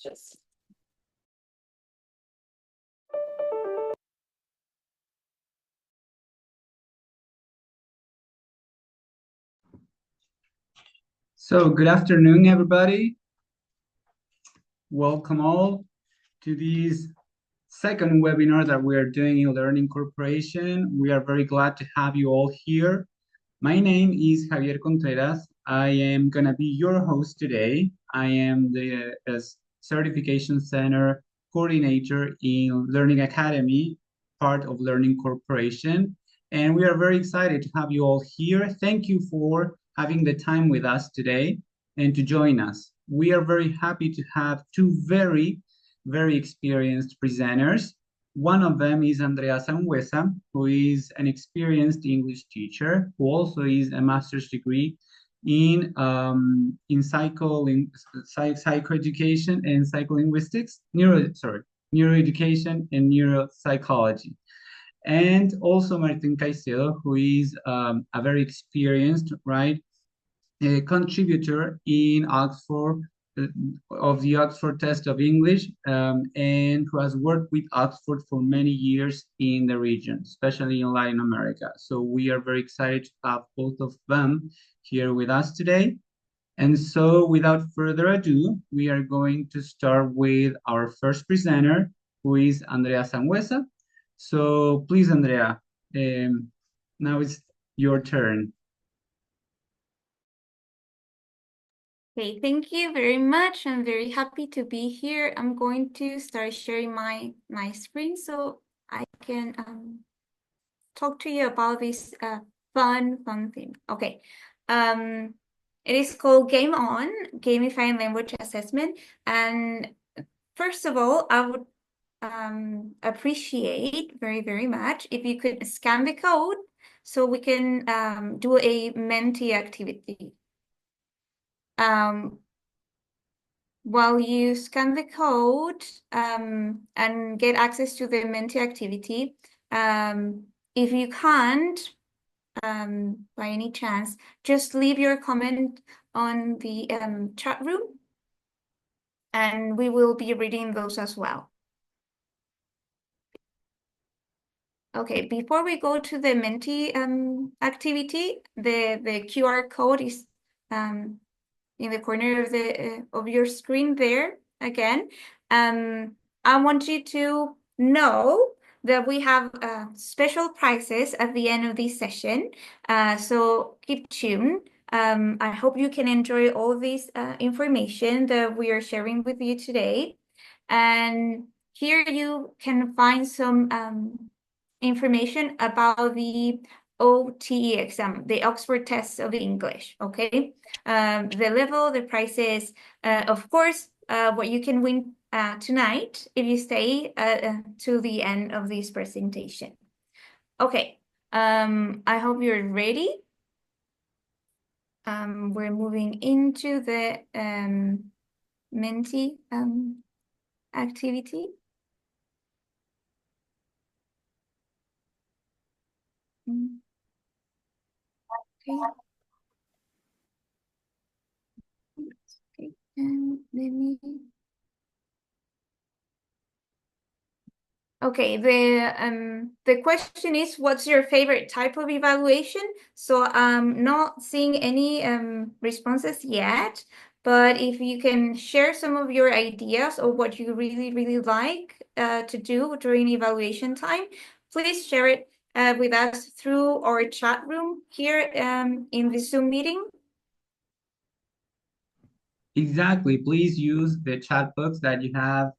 just. So good afternoon, everybody. Welcome all to this second webinar that we are doing in Learning Corporation. We are very glad to have you all here. My name is Javier Contreras. I am going to be your host today. I am the Certification Center Coordinator in Learning Academy, part of Learning Corporation. And we are very excited to have you all here. Thank you for having the time with us today and to join us. We are very happy to have two very experienced presenters. One of them is Andrea Sanhueza, who is an experienced English teacher, who also is a master's degree in psychoeducation and psycholinguistics, neuroeducation and neuropsychology. And also Martín Caicedo, who is a very experienced, contributor in Oxford, of the Oxford Test of English, and who has worked with Oxford for many years in the region, especially in Latin America. So we are very excited to have both of them here with us today. And so without further ado, we are going to start with our first presenter, who is Andrea Sanhueza. So please, Andrea, now it's your turn. Okay, thank you very much. I'm very happy to be here. I'm going to start sharing my screen so I can talk to you about this fun thing. Okay, it is called Game On, Gamifying Language Assessment. And first of all, I would appreciate very much if you could scan the code so we can do a Menti activity. While you scan the code and get access to the Menti activity, if you can't, by any chance, just leave your comment on the chat room, and we will be reading those as well. Okay, before we go to the Menti activity, the QR code is in the corner of your screen there again. I want you to know that we have special prizes at the end of this session, so keep tuned. I hope you can enjoy all this information that we are sharing with you today. And here you can find some information about the OTE exam, the Oxford Test of English, okay? The level, the prices, of course, what you can win tonight if you stay to the end of this presentation. Okay, I hope you're ready. We're moving into the Menti activity. Okay. Okay, and let me. Okay, the question is, what's your favorite type of evaluation? So I'm not seeing any responses yet, but if you can share some of your ideas or what you really like to do during evaluation time, please share it with us through our chat room here in the Zoom meeting. Exactly. Please use the chat box that you have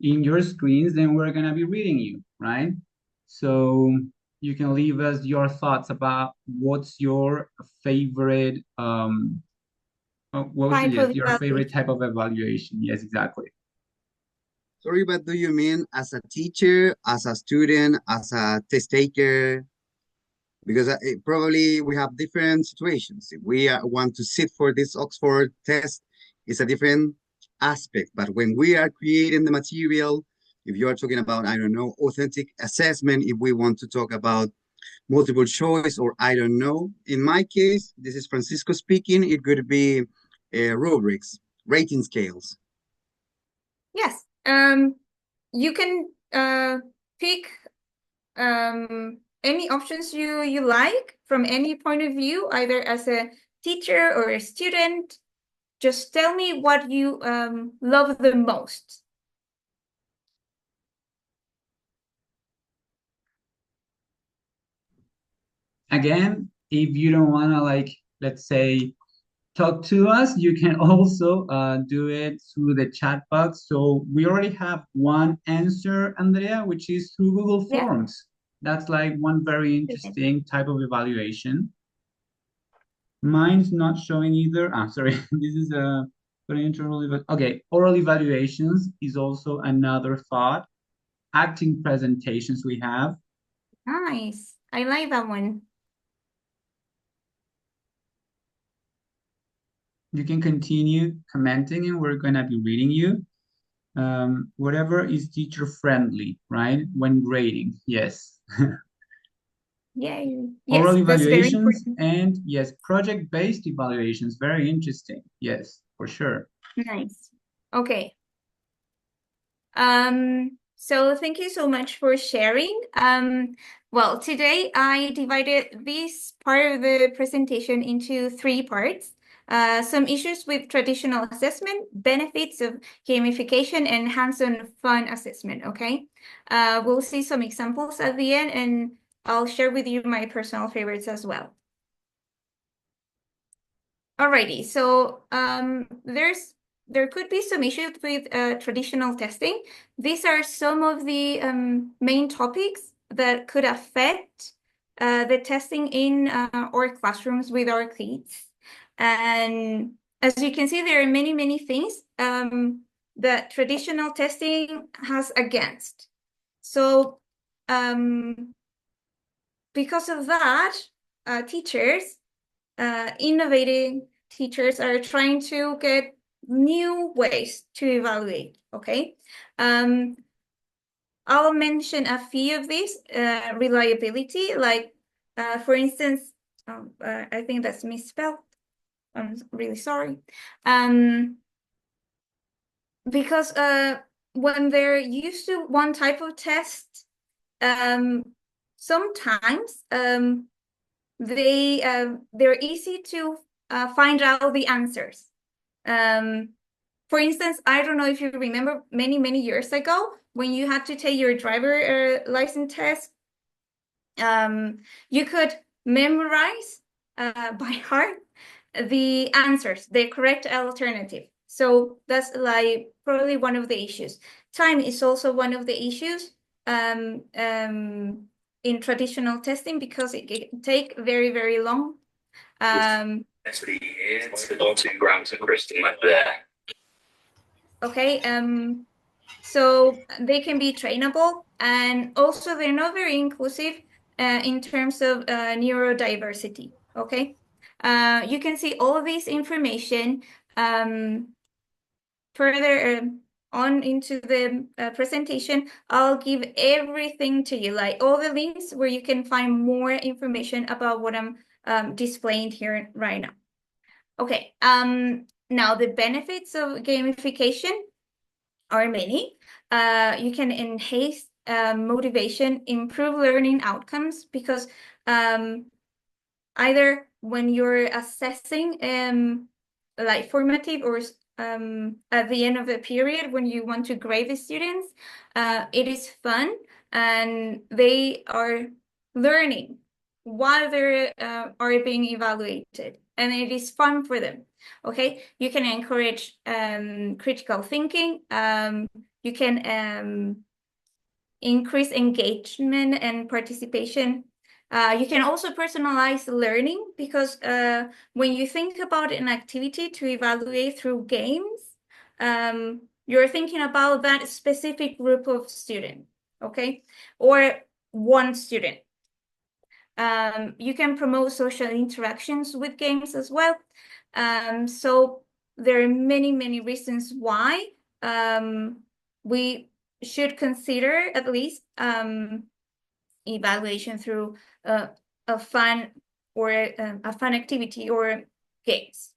in your screens, then we're going to be reading you, right? So you can leave us your thoughts about what's your favorite, your favorite type of evaluation. Yes, exactly. Sorry, but do you mean as a teacher, as a student, as a test taker? Because probably we have different situations. If we want to sit for this Oxford test, it's a different aspect. But when we are creating the material, if you are talking about, I don't know, authentic assessment, if we want to talk about multiple choice, or I don't know, in my case, this is Francisco speaking, it could be rubrics, rating scales. Yes. You can pick any options you like from any point of view, either as a teacher or a student. Just tell me what you love the most. Again, if you don't want to, like, let's say, talk to us, you can also do it through the chat box. So we already have one answer, Andrea, which is through Google Yeah. Forms. That's like one very interesting type of evaluation. Mine's not showing either. Sorry, this is a very internal. Okay, oral evaluations is also another thought. Acting presentations we have. Nice. I like that one. You can continue commenting and we're going to be reading you. Whatever is teacher friendly, right? When grading, yes. Yay. Oral Yes, that's very evaluations important. and yes, project-based evaluations, very interesting. Yes, for sure. Nice. Okay. So thank you so much for sharing. Well, today I divided this part of the presentation into 3 parts. Some issues with traditional assessment, benefits of gamification, and hands-on fun assessment, okay? We'll see some examples at the end, and I'll share with you my personal favorites as well. Alrighty, so there could be some issues with traditional testing. These are some of the main topics that could affect the testing in our classrooms with our kids. And as you can see, there are many, many things that traditional testing has against. So because of that, teachers, innovating teachers are trying to get new ways to evaluate, okay? I'll mention a few of these. Reliability, like, for instance, I think that's misspelled. I'm really sorry. Because when they're used to one type of test, sometimes they're easy to find out the answers. For instance, I don't know if you remember many, many years ago when you had to take your driver license test, you could memorize by heart the answers, the correct alternative. So that's like probably one of the issues. Time is also one of the issues in traditional testing because it can take very, very long. Okay, so they can be trainable, and also they're not very inclusive in terms of neurodiversity, okay? You can see all of this information further on into the presentation. I'll give everything to you, like all the links where you can find more information about what I'm displaying here right now. Okay, now the benefits of gamification are many. You can enhance motivation, improve learning outcomes, because either when you're assessing like formative or at the end of the period when you want to grade the students, it is fun and they are learning while they are being evaluated, and it is fun for them. Okay, you can encourage critical thinking. You can increase engagement and participation. You can also personalize learning because when you think about an activity to evaluate through games, you're thinking about that specific group of students, okay, or one student. You can promote social interactions with games as well. So there are many, many reasons why we should consider at least evaluation through a fun or a fun activity or games.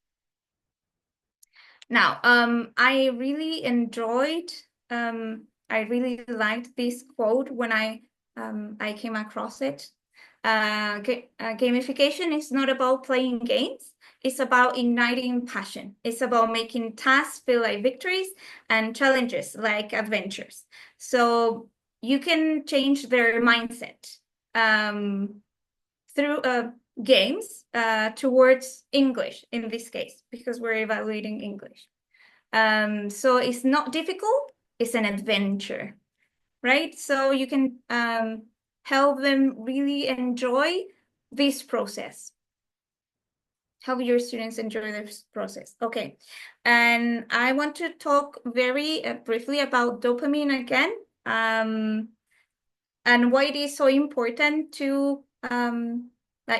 Now, I really enjoyed, I really liked this quote when I came across it. Gamification is not about playing games. It's about igniting passion. It's about making tasks feel like victories and challenges like adventures. So you can change their mindset through games towards English in this case, because we're evaluating English. So it's not difficult, it's an adventure, right? So you can help them really enjoy this process. Help your students enjoy this process. Okay, and I want to talk very briefly about dopamine again, and why it is so important to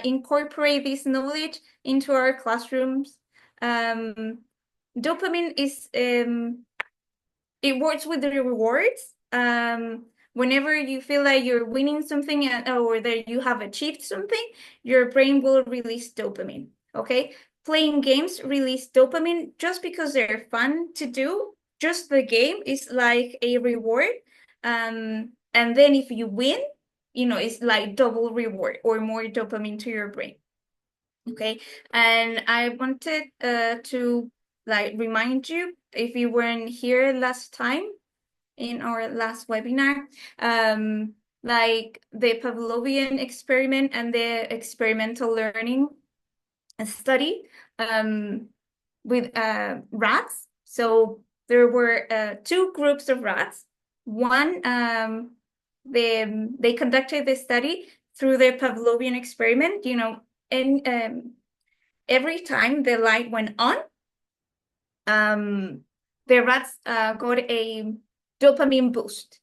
incorporate this knowledge into our classrooms. Dopamine is, it works with the rewards. Whenever you feel like you're winning something or that you have achieved something, your brain will release dopamine, okay? Playing games release dopamine just because they're fun to do. Just the game is like a reward. And then if you win, you know, it's like double reward or more dopamine to your brain, okay? And I wanted to like remind you, if you weren't here last time in our last webinar, like the Pavlovian experiment and the experimental learning study with rats. So there were two groups of rats. One, they conducted the study through the Pavlovian experiment, you know, and every time the light went on, the rats got a dopamine boost,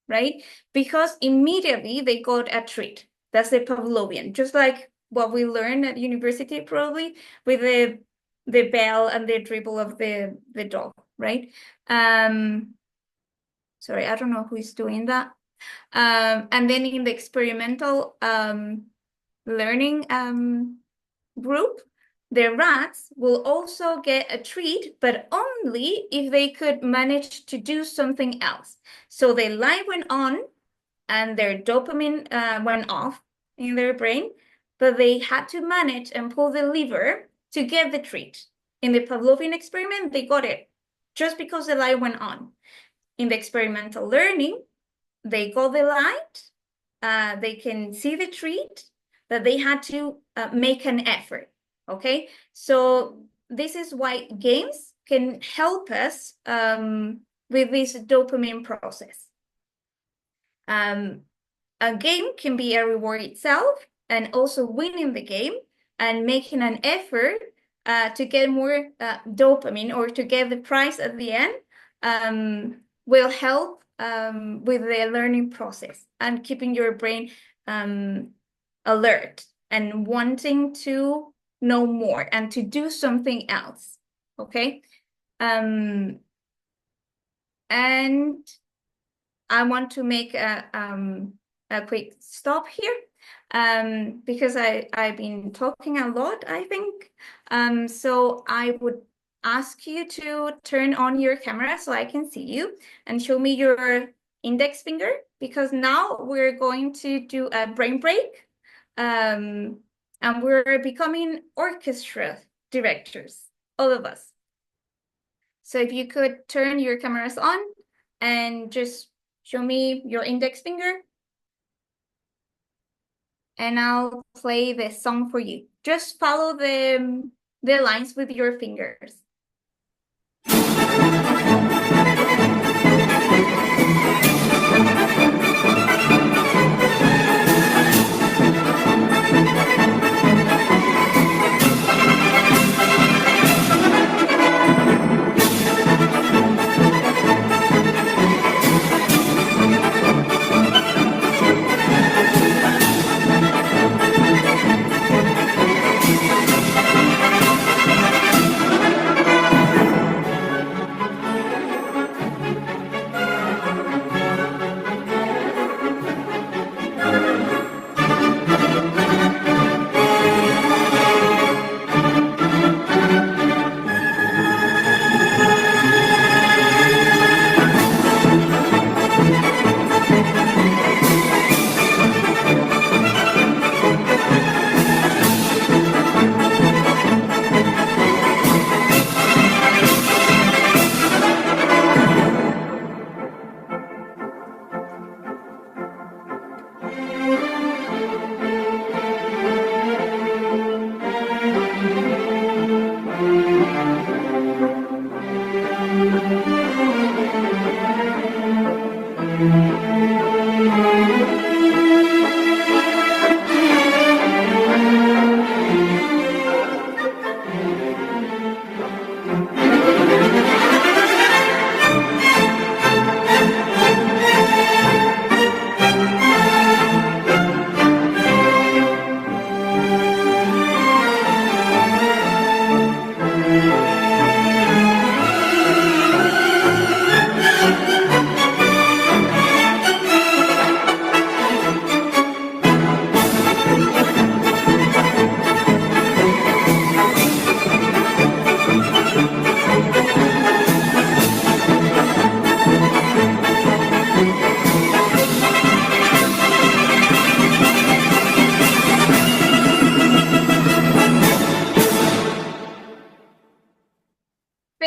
right? Because immediately they got a treat. That's the Pavlovian, just like what we learned at university probably with the bell and the dribble of the dog, right? Sorry, I don't know who is doing that. And then in the experimental learning group, the rats will also get a treat, but only if they could manage to do something else. So the light went on and their dopamine went off in their brain, but they had to manage and pull the lever to get the treat. In the Pavlovian experiment, they got it just because the light went on. In the experimental learning, they got the light, they can see the treat, but they had to make an effort, okay? So this is why games can help us with this dopamine process. A game can be a reward itself, and also winning the game and making an effort to get more dopamine or to get the prize at the end will help with the learning process and keeping your brain alert and wanting to know more and to do something else, okay? And I want to make a quick stop here because I've been talking a lot, I think. So I would ask you to turn on your camera so I can see you and show me your index finger, because now we're going to do a brain break and we're becoming orchestra directors, all of us. So if you could turn your cameras on and just show me your index finger, and I'll play the song for you. Just follow the lines with your fingers.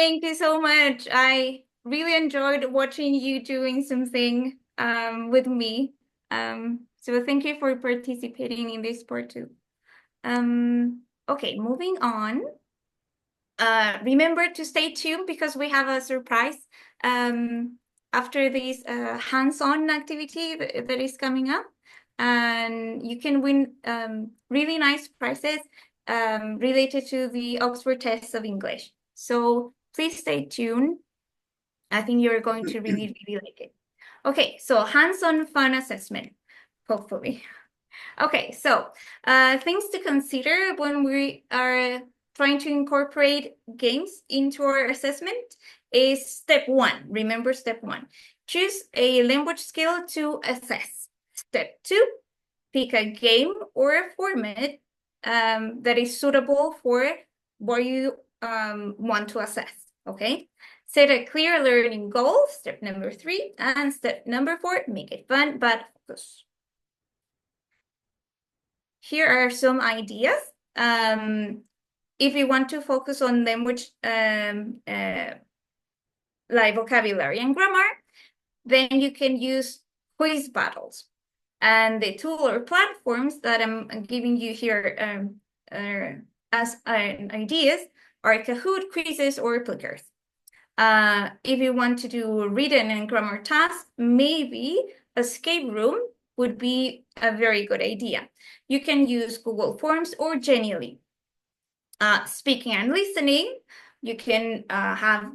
Thank you so much. I really enjoyed watching you doing something with me. So thank you for participating in this part too. Okay, moving on. Remember to stay tuned because we have a surprise after this hands-on activity that is coming up. And you can win really nice prizes related to the Oxford Test of English. So please stay tuned. I think you're going to really, really like it. Okay, so hands-on fun assessment, hopefully. Okay, so things to consider when we are trying to incorporate games into our assessment is step 1. Remember step 1. Choose a language skill to assess. Step 2. Pick a game or a format that is suitable for what you want to assess, okay? Set a clear learning goal, step number 3. And step number 4, make it fun but focus. Here are some ideas. If you want to focus on language like vocabulary and grammar, then you can use quiz battles. And the tool or platforms that I'm giving you here as ideas are Kahoot, quizzes, or Plickers. If you want to do written and grammar tasks, maybe escape room would be a very good idea. You can use Google Forms or Genially. Speaking and listening, you can have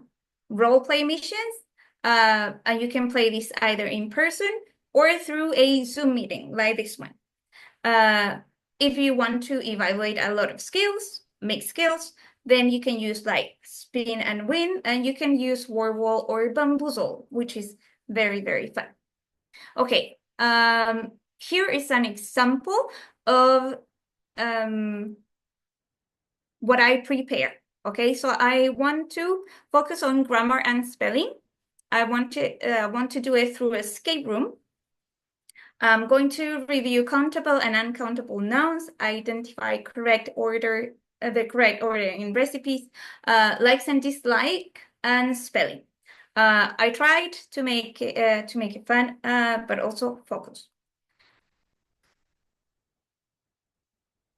role play missions, and you can play this either in person or through a Zoom meeting like this one. If you want to evaluate a lot of skills, mixed skills, then you can use like spin and win, and you can use word wall or bamboozle, which is very, very fun. Okay, here is an example of what I prepare. Okay, so I want to focus on grammar and spelling. I want to do it through escape room. I'm going to review countable and uncountable nouns, identify correct order, the correct order in recipes, likes and dislike, and spelling. I tried to make it fun, but also focus.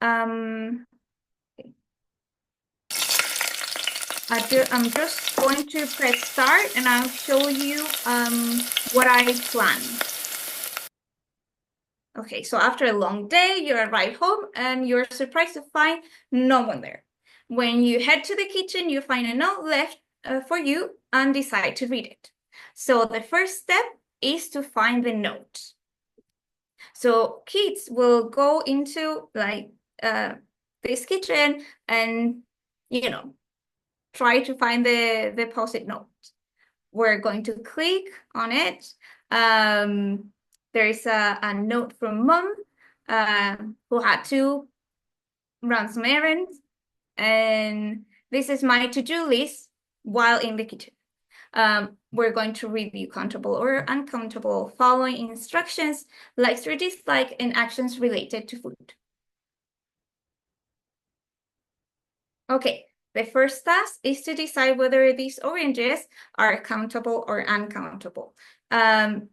I'm just going to press start, and I'll show you what I planned. Okay, so after a long day, you arrive home and you're surprised to find no one there. When you head to the kitchen, you find a note left for you and decide to read it. So the first step is to find the note. So kids will go into like this kitchen and, you know, try to find the post-it note. We're going to click on it. There is a note from mom who had to run some errands. And this is my to-do list while in the kitchen. We're going to review countable or uncountable, following instructions, likes or dislike, and actions related to food. Okay, the first task is to decide whether these oranges are countable or uncountable. I'm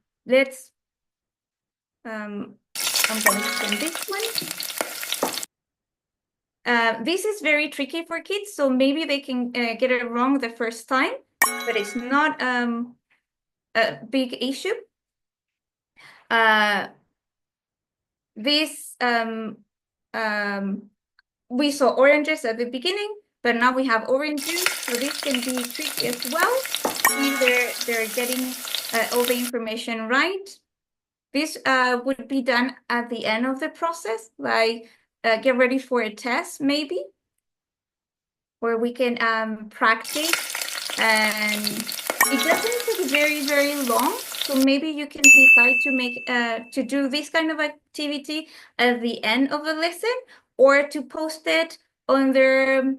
going to send this one. This is very tricky for kids, so maybe they can get it wrong the first time, but it's not a big issue. We saw oranges at the beginning, but now we have orange juice, so this can be tricky as well if they're getting all the information right. This would be done at the end of the process, like get ready for a test maybe, where we can practice, and it doesn't take very, very long. So maybe you can decide to make to do this kind of activity at the end of the lesson, or to post it on their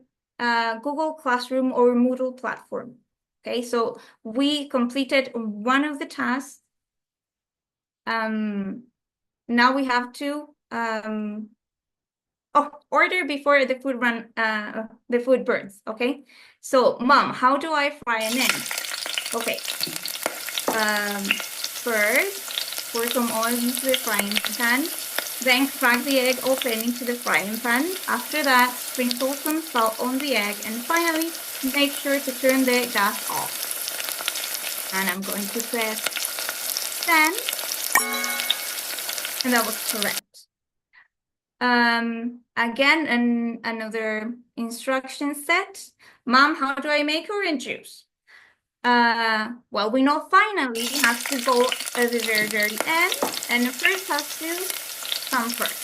Google Classroom or Moodle platform. Okay, so we completed one of the tasks. Now we have to order before the food burns, okay? So, Mom, how do I fry an egg? Okay. First, pour some oil into the frying pan. Then crack the egg open into the frying pan. After that, sprinkle some salt on the egg. And finally, make sure to turn the gas off. And I'm going to press send. And that was correct. Again, another instruction set. Mom, how do I make orange juice? Well, we know finally has to go at the very, very end, and the first has to come first.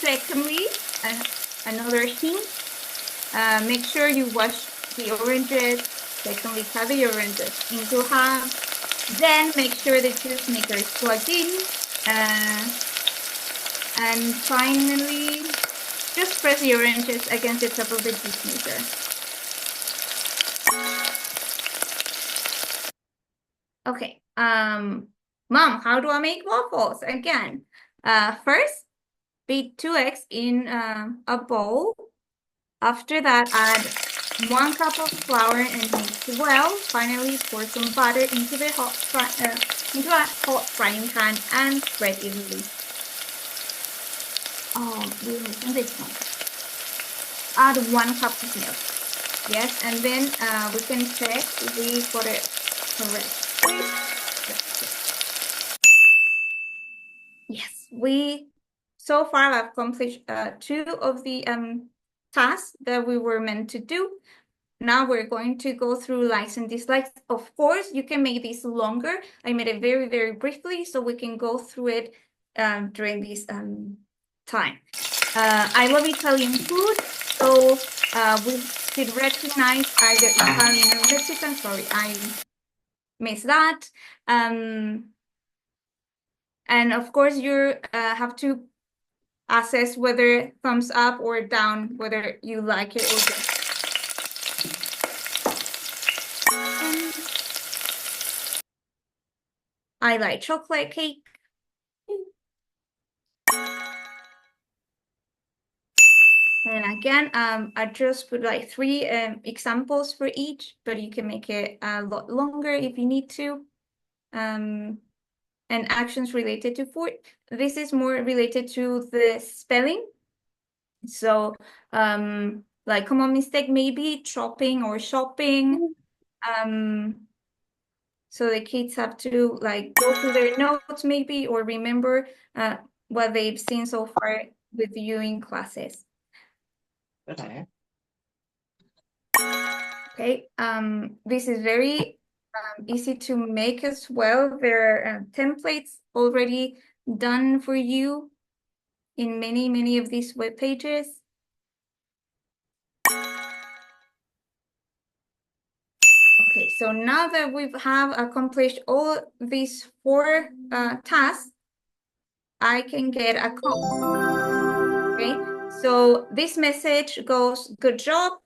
Secondly, another hint, make sure you wash the oranges. Secondly, cut the oranges into half. Then make sure the juice maker is plugged in. And finally, just press the oranges against the top of the juice maker. Okay, Mom, how do I make waffles? Again, first, beat 2 eggs in a bowl. After that, add 1 cup of flour and mix well. Finally, pour some butter into a hot frying pan and spread evenly. Oh, we're missing this one. Add 1 cup of milk. Yes, and then we can check if we got it correct. Yes, we so far have accomplished 2 of the tasks that we were meant to do. Now we're going to go through likes and dislikes. Of course, you can make this longer. I made it very, very briefly so we can go through it during this time. I love Italian food, so we should recognize either Italian or Mexican. Sorry, I missed that. And of course, you have to assess whether thumbs up or down, whether you like it or not. I like chocolate cake. And again, I just put like 3 examples for each, but you can make it a lot longer if you need to. And actions related to food. This is more related to the spelling. So, like common mistake, maybe chopping or shopping. So the kids have to like go through their notes maybe, or remember what they've seen so far with you in classes. Okay, this is very easy to make as well. There are templates already done for you in many of these web pages. Okay, so now that we have accomplished all these 4 tasks, I can get a code. Okay, so this message goes, good job.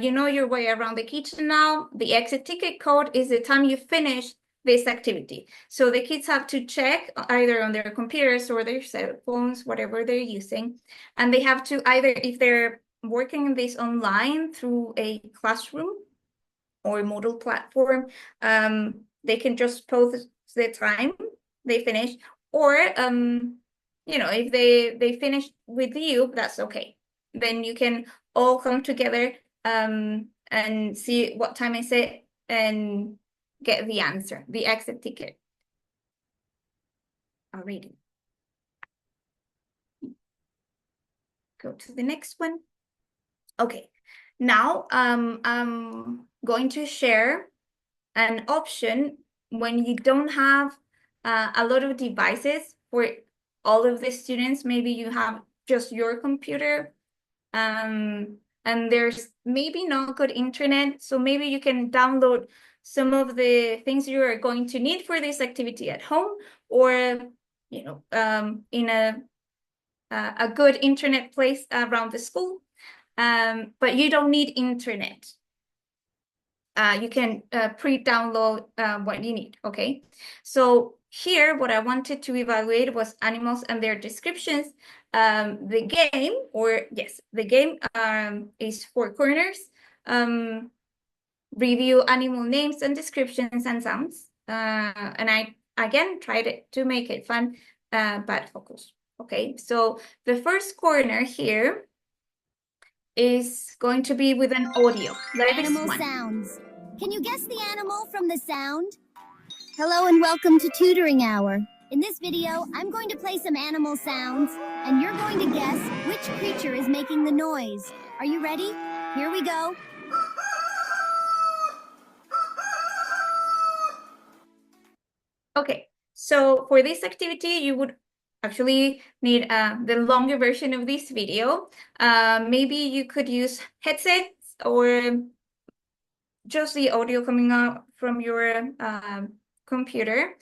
You know your way around the kitchen now. The exit ticket code is the time you finish this activity. So the kids have to check either on their computers or their cell phones, whatever they're using. And they have to either, if they're working this online through a classroom or a Moodle platform, they can just post the time they finish, or you know, if they finish with you, that's okay. Then you can all come together and see what time is it and get the answer, the exit ticket. Alrighty. Go to the next one. Okay, now I'm going to share an option when you don't have a lot of devices for all of the students. Maybe you have just your computer and there's maybe not good internet, so maybe you can download some of the things you are going to need for this activity at home, or you know, in a good internet place around the school, but you don't need internet. You can pre-download what you need, okay? So here, what I wanted to evaluate was animals and their descriptions. The game is 4 corners. Review animal names and descriptions and sounds. And I, again, tried to make it fun, but focused. Okay, so the first corner here is going to be with an audio. Animal sounds. Can you guess the animal from the sound? Hello and welcome to Tutoring Hour. In this video, I'm going to play some animal sounds, and you're going to guess which creature is making the noise. Are you ready? Here we go. Okay, so for this activity, you would actually need the longer version of this video. Maybe you could use headsets or just the audio coming out from your computer,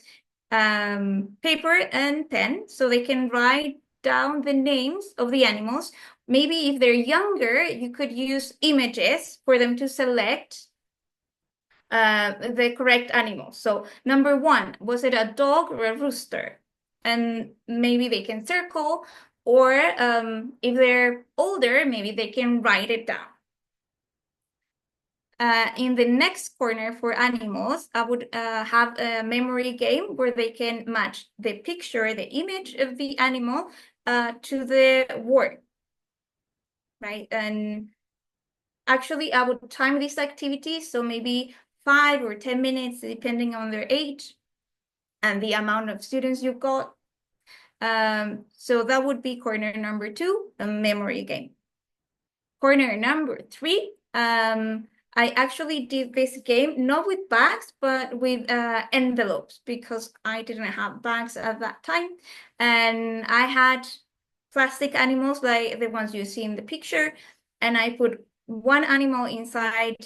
paper and pen, so they can write down the names of the animals. Maybe if they're younger, you could use images for them to select the correct animal. So number 1, was it a dog or a rooster? And maybe they can circle, or if they're older, maybe they can write it down. In the next corner for animals, I would have a memory game where they can match the picture, the image of the animal to the word, right? And actually, I would time this activity, so maybe 5 or 10 minutes, depending on their age and the amount of students you've got. So that would be corner number 2, a memory game. Corner number 3, I actually did this game not with bags, but with envelopes, because I didn't have bags at that time. And I had plastic animals like the ones you see in the picture, and I put one animal inside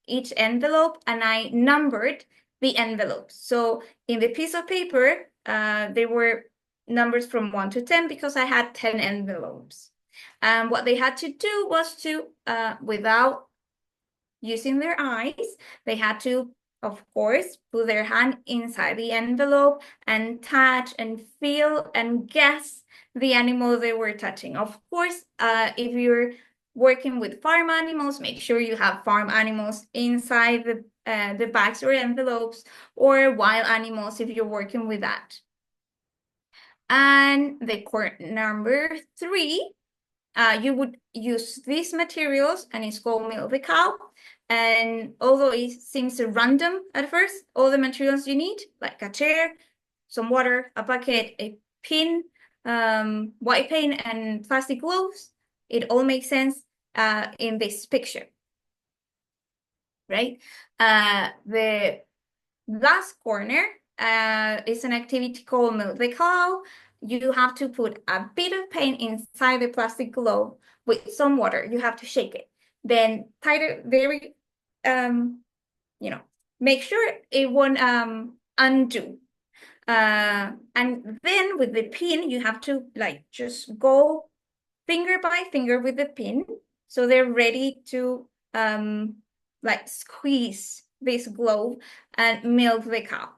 each envelope, and I numbered the envelopes. So in the piece of paper, there were numbers from 1 to 10 because I had 10 envelopes. And what they had to do was to, without using their eyes, they had to, of course, put their hand inside the envelope and touch and feel and guess the animal they were touching. Of course, if you're working with farm animals, make sure you have farm animals inside the bags or envelopes, or wild animals if you're working with that. And the corner number 3, you would use these materials, and it's called Milk the Cow. And although it seems random at first, all the materials you need, like a chair, some water, a bucket, a pin, white paint, and plastic gloves, it all makes sense in this picture, right? The last corner is an activity called Milk the Cow. You have to put a bit of paint inside the plastic glove with some water. You have to shake it. Then tight it very, make sure it won't undo. And then with the pin, you have to just go finger by finger with the pin, so they're ready to squeeze this glove and milk the cow,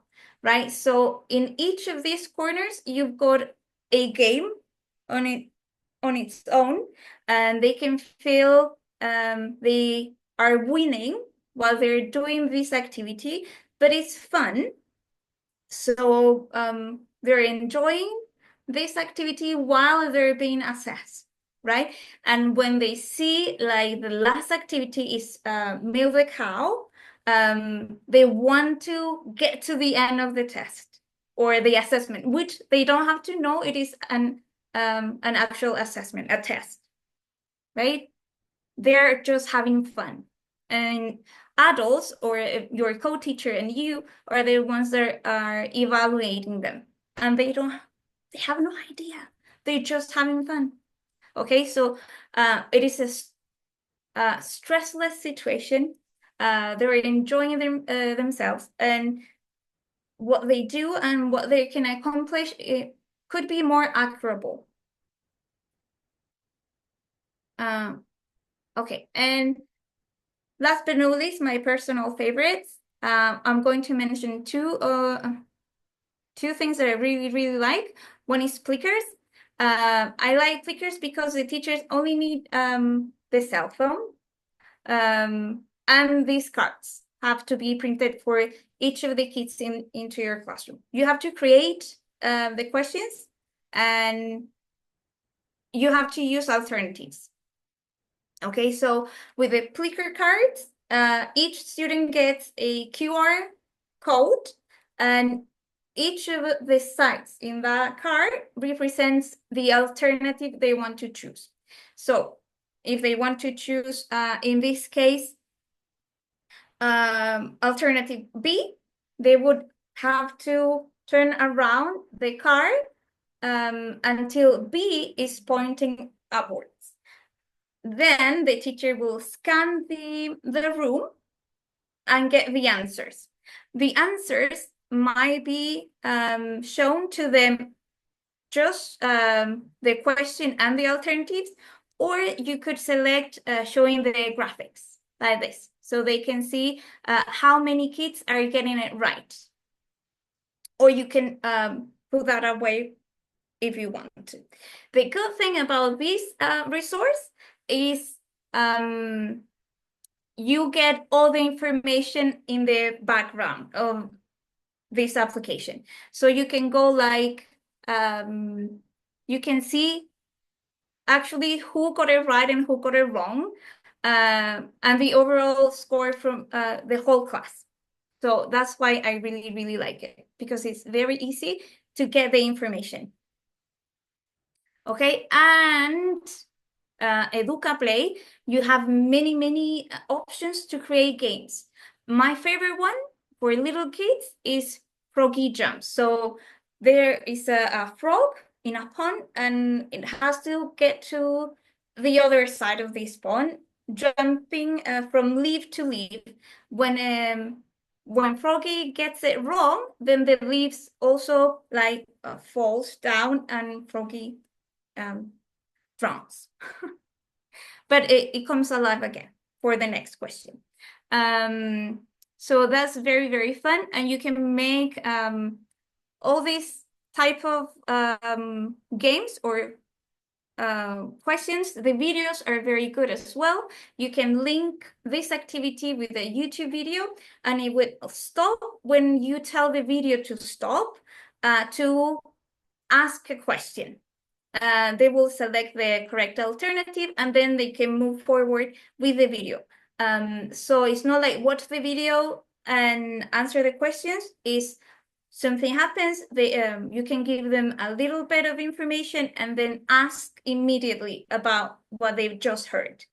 right? So in each of these corners, you've got a game on its own, and they can feel they are winning while they're doing this activity, but it's fun. So they're enjoying this activity while they're being assessed, right? And when they see the last activity is milk the cow, they want to get to the end of the test or the assessment, which they don't have to know it is an actual assessment, a test, right? They're just having fun. And adults or your co-teacher and you are the ones that are evaluating them, and they have no idea. They're just having fun. Okay, so it is a stressless situation. They're enjoying themselves, and what they do and what they can accomplish, it could be more accurable. Okay, and last but not least, my personal favorites. I'm going to mention two two things that I really, really like. One is clickers. I like clickers because the teachers only need the cell phone. And these cards have to be printed for each of the kids into your classroom. You have to create the questions, and you have to use alternatives. Okay, so with the clicker cards, each student gets a QR code, and each of the sites in that card represents the alternative they want to choose. So if they want to choose, in this case, alternative B, they would have to turn around the card until B is pointing upwards. Then the teacher will scan the room and get the answers. The answers might be shown to them just the question and the alternatives, or you could select showing the graphics like this, so they can see how many kids are getting it right. Or you can put that away if you want to. The good thing about this resource is you get all the information in the background of this application. So you can go like, you can see actually who got it right and who got it wrong, and the overall score from the whole class. So that's why I really, really like it, because it's very easy to get the information. Okay, and EducaPlay, you have many, many options to create games. My favorite one for little kids is Froggy Jump. So there is a frog in a pond, and it has to get to the other side of this pond, jumping from leaf to leaf. When Froggy gets it wrong, then the leaves also like falls down, and Froggy drowns. But it comes alive again for the next question. So that's very, very fun, and you can make all these type of games or questions. The videos are very good as well. You can link this activity with a YouTube video, and it would stop when you tell the video to stop to ask a question. They will select the correct alternative, and then they can move forward with the video. So it's not like watch the video and answer the questions. Is something happens, you can give them a little bit of information and then ask immediately about what they've just heard.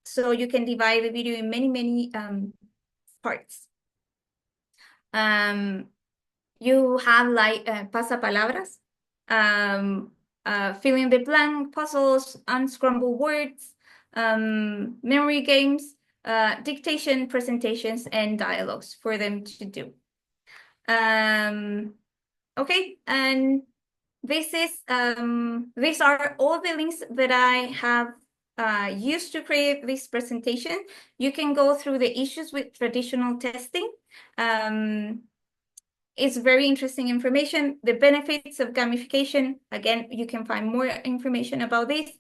So you can divide the video in many, many parts. You have like pasapalabras, fill in the blank puzzles, unscramble words, memory games, dictation, presentations, and dialogues for them to do. Okay, and this is these are all the links that I have used to create this presentation. You can go through the issues with traditional testing. It's very interesting information. The benefits of gamification, again, you can find more information about this.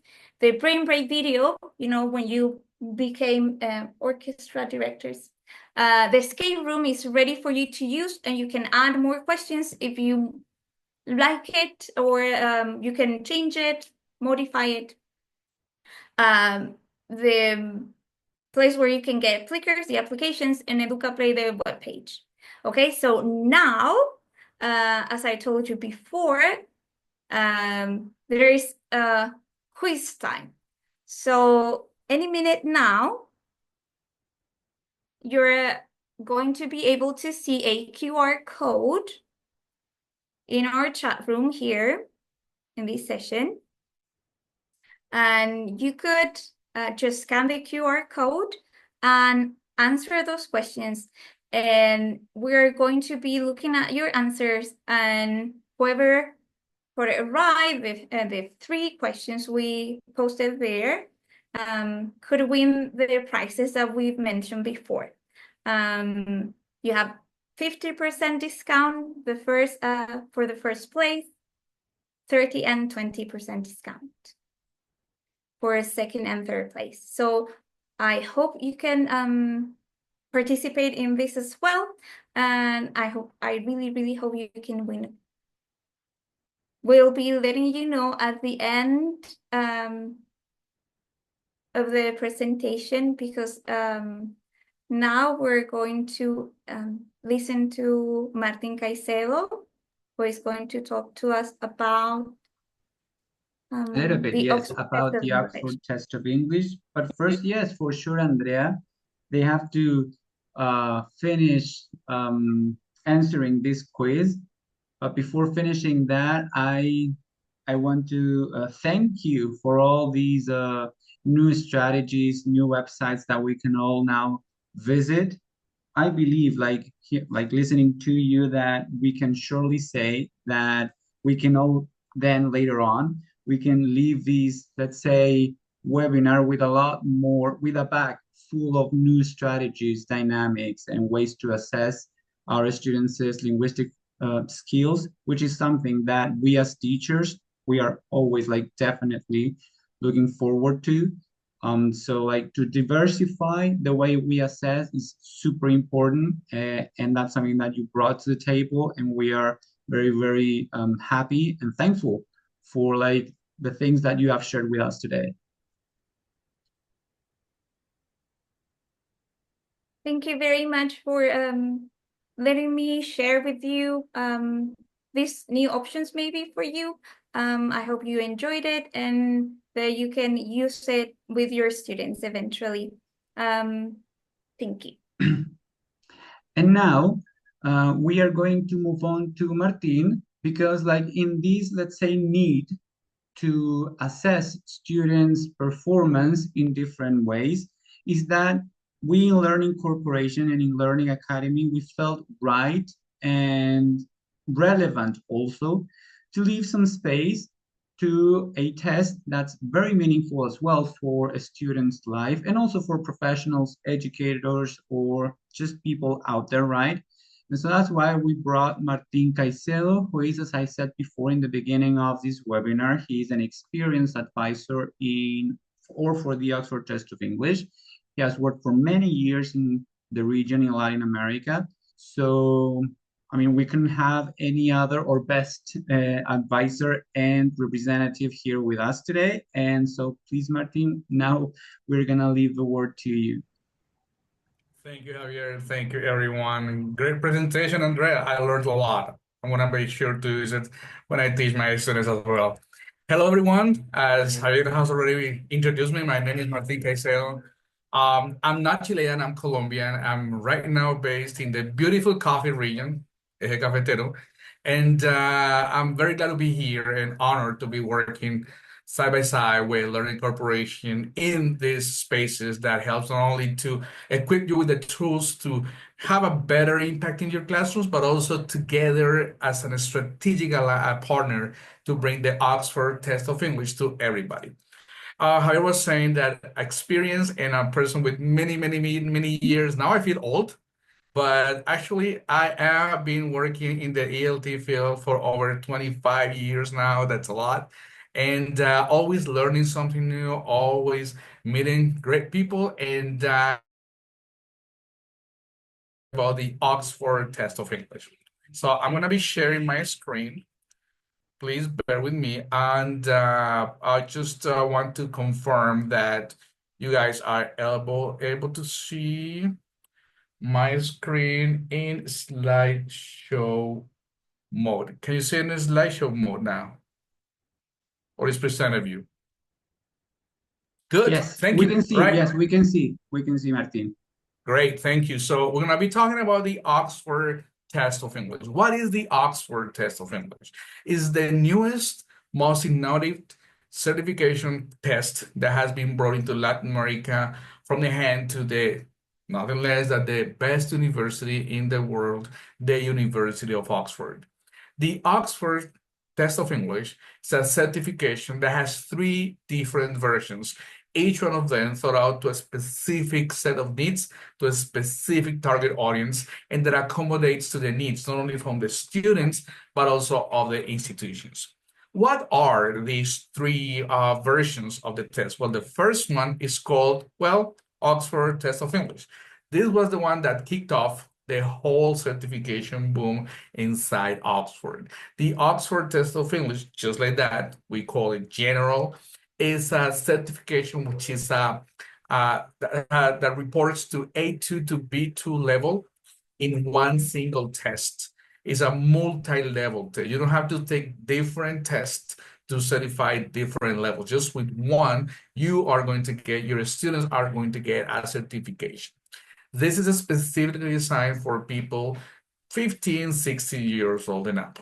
The brain break video, you know, when you became orchestra directors. The escape room is ready for you to use, and you can add more questions if you like it, or you can change it, modify it. The place where you can get clickers, the applications, and EducaPlay, the webpage. Okay, so now, as I told you before, there is a quiz time. So any minute now, you're going to be able to see a QR code in our chat room here in this session. And you could just scan the QR code and answer those questions. And we're going to be looking at your answers, and whoever got it right, the 3 questions we posted there, could win the prizes that we've mentioned before. You have 50% discount the first for the first place, 30 and 20% discount for a second and third place. So I hope you can participate in this as well, and I really hope you can win. We'll be letting you know at the end of the presentation, because now we're going to listen to Martín Caicedo, who is going to talk to us about A little bit, the yes, Oxford about Test of the English. Oxford Test of English. But first, yes, for sure, Andrea, they have to finish answering this quiz. But before finishing that, I want to thank you for all these new strategies, new websites that we can all now visit. I believe, like listening to you, that we can surely say that we can all then later on, we can leave these, let's say, webinar with a lot more, with a bag full of new strategies, dynamics, and ways to assess our students' linguistic skills, which is something that we as teachers, we are always like definitely looking forward to. So like to diversify the way we assess is super important, and that's something that you brought to the table, and we are very happy and thankful for like the things that you have shared with us today. Thank you very much for letting me share with you these new options maybe for you. I hope you enjoyed it and that you can use it with your students eventually. Thank you. And now we are going to move on to Martin, because like in this, let's say, need to assess students' performance in different ways, is that we in Learning Corporation and in Learning Academy, we felt right and relevant also to leave some space to a test that's very meaningful as well for a student's life, and also for professionals, educators, or just people out there, right? And so that's why we brought Martín Caicedo, who is, as I said before in the beginning of this webinar, he's an experienced advisor for the Oxford Test of English. He has worked for many years in the region in Latin America. So, I mean, we couldn't have any other or best advisor and representative here with us today. And so please, Martin, now we're gonna leave the word to you. Thank you, Javier. Thank you, everyone. Great presentation, Andrea. I learned a lot. I'm gonna be sure to use it when I teach my students as well. Hello, everyone. As Javier has already introduced me, my name is Martín Caicedo. I'm not Chilean, I'm Colombian. I'm right now based in the beautiful coffee region, Eje Cafetero. And I'm very glad to be here and honored to be working side by side with Learning Corporation in these spaces that helps not only to equip you with the tools to have a better impact in your classrooms, but also together as a strategic partner to bring the Oxford Test of English to everybody. Javier was saying that experience and a person with many years, now I feel old, but actually I have been working in the ELT field for over 25 years now. That's a lot. And always learning something new, always meeting great people, and about the Oxford Test of English. So I'm going to be sharing my screen. Please bear with me. And I just want to confirm that you guys are able to see my screen in slideshow mode. Can you see in the slideshow mode now? Or is presented view? Good. Yes, Thank we you. can see. Right. Yes, we can see. We can see, Martin. Great. Thank you. So we're going to be talking about the Oxford Test of English. What is the Oxford Test of English? It's the newest, most innovative certification test that has been brought into Latin America from the hand to the nothing less than the best university in the world, the University of Oxford. The Oxford Test of English is a certification that has 3 different versions. Each one of them thought out to a specific set of needs, to a specific target audience, and that accommodates to the needs, not only from the students, but also of the institutions. What are these three versions of the test? Well, the first one is called, well, Oxford Test of English. This was the one that kicked off the whole certification boom inside Oxford. The Oxford Test of English, just like that, we call it general, is a certification which is that reports to A2 to B2 level in one single test. It's a multi-level test. You don't have to take different tests to certify different levels. Just with one, you are going to get, your students are going to get a certification. This is specifically designed for people 15, 16 years old and up.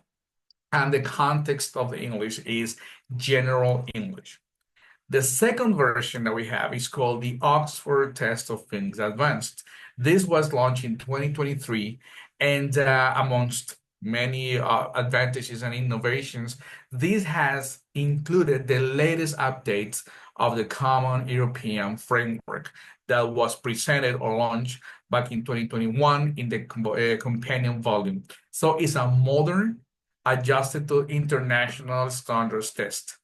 And the context of the English is general English. The second version that we have is called the Oxford Test of English Advanced. This was launched in 2023, and amongst many advantages and innovations, this has included the latest updates of the Common European Framework that was presented or launched back in 2021 in the companion volume. So it's a modern, adjusted to international standards test.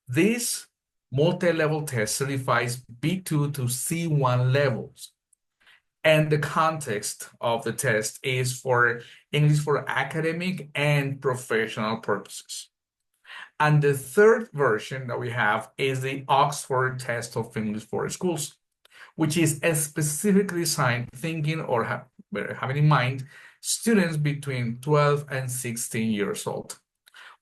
This multi-level test certifies B2 to C1 levels. And the context of the test is for English for academic and professional purposes. And the third version that we have is the Oxford Test of English for Schools, which is specifically designed thinking or having in mind students between 12 and 16 years old.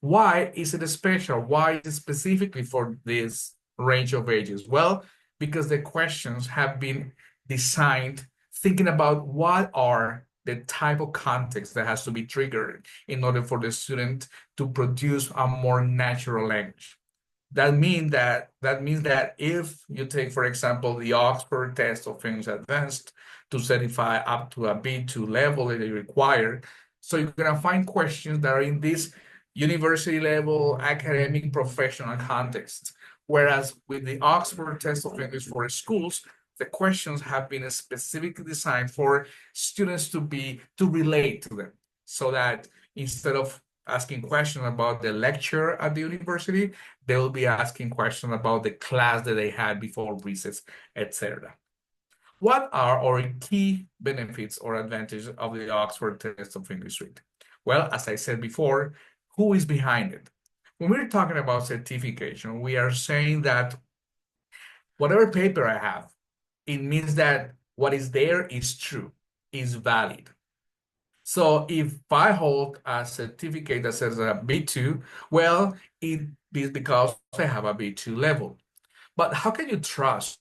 Why is it special? Why is it specifically for this range of ages? Well, because the questions have been designed thinking about what are the type of context that has to be triggered in order for the student to produce a more natural language. That means that if you take, for example, the Oxford Test of English Advanced to certify up to a B2 level that they require, so you're gonna find questions that are in this university level, academic, professional context. Whereas with the Oxford Test of English for Schools, the questions have been specifically designed for students to relate to them, so that instead of asking questions about the lecture at the university, they will be asking questions about the class that they had before recess, etc. What are our key benefits or advantages of the Oxford Test of English Suite? Well, as I said before, who is behind it? When we're talking about certification, we are saying that whatever paper I have, it means that what is there is true, is valid. So if I hold a certificate that says a B2, well, it is because I have a B2 level. But how can you trust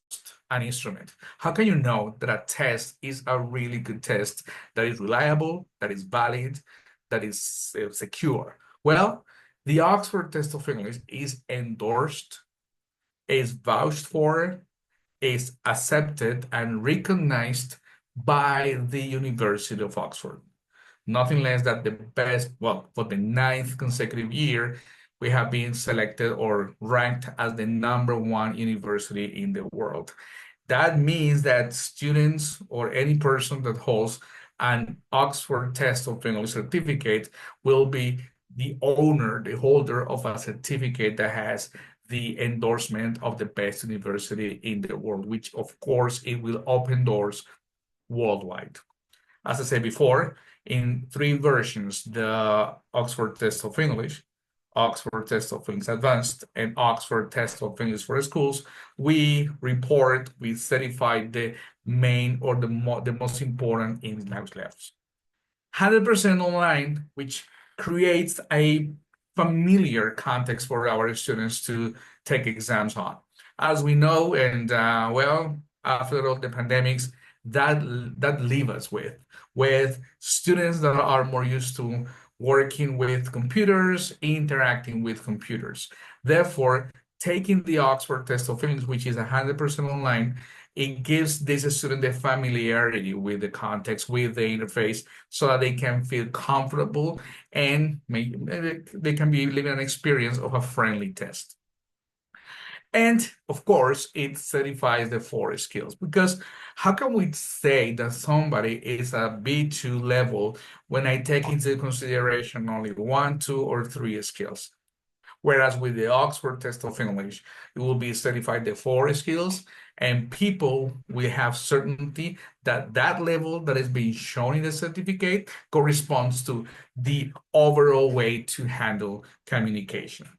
an instrument? How can you know that a test is a really good test, that is reliable, that is valid, that is secure? Well, the Oxford Test of English is endorsed, is vouched for, is accepted and recognized by the University of Oxford. Nothing less than the best, well, for the 9th consecutive year, we have been selected or ranked as the #1 university in the world. That means that students or any person that holds an Oxford Test of English certificate will be the owner, the holder of a certificate that has the endorsement of the best university in the world, which of course it will open doors worldwide. As I said before, in 3 versions, the Oxford Test of English, Oxford Test of English Advanced, and Oxford Test of English for Schools, we certify the main or the most important English language levels. 100% online, which creates a familiar context for our students to take exams on. As we know, and well, after all the pandemics, that leave us with students that are more used to working with computers, interacting with computers. Therefore, taking the Oxford Test of English, which is 100% online, it gives this student the familiarity with the context, with the interface, so that they can feel comfortable and maybe they can be living an experience of a friendly test. And of course, it certifies the 4 skills, because how can we say that somebody is a B2 level when I take into consideration only 1, 2, or 3 skills? Whereas with the Oxford Test of English, it will be certified the 4 skills, and people will have certainty that that level that is being shown in the certificate corresponds to the overall way to handle communication.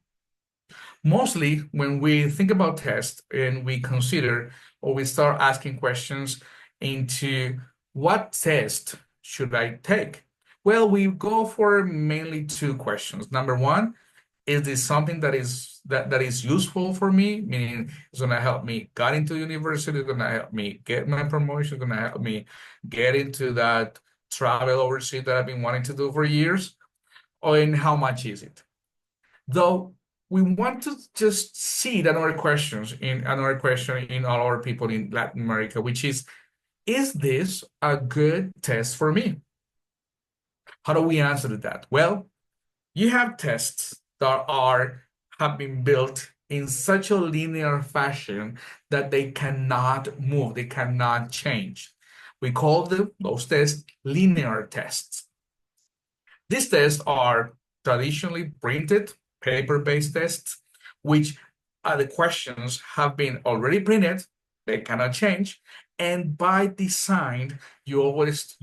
Mostly when we think about tests and we consider or we start asking questions into what test should I take? Well, we go for mainly 2 questions. Number 1, is this something that is useful for me? Meaning it's gonna help me get into university, it's gonna help me get my promotion, it's gonna help me get into that travel overseas that I've been wanting to do for years, or in how much is it? Though we want to just see another question in all our people in Latin America, which is this a good test for me? How do we answer to that? Well, you have tests that have been built in such a linear fashion that they cannot move, they cannot change. We call those tests linear tests. These tests are traditionally printed, paper-based tests, which the questions have been already printed, they cannot change, and by design, you always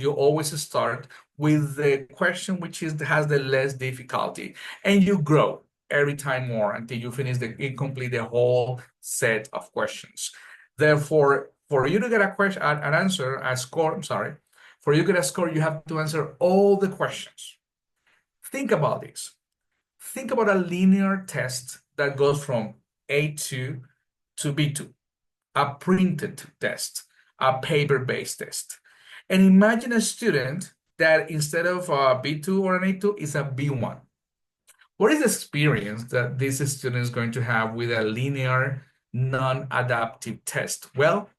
start with the question which has the less difficulty, and you grow every time more until you finish complete the whole set of questions. Therefore, for you to get a score, you have to answer all the questions. Think about this. Think about a linear test that goes from A2 to B2, a printed test, a paper-based test. And imagine a student that instead of a B2 or an A2 is a B1. What is the experience that this student is going to have with a linear, non-adaptive test? Well,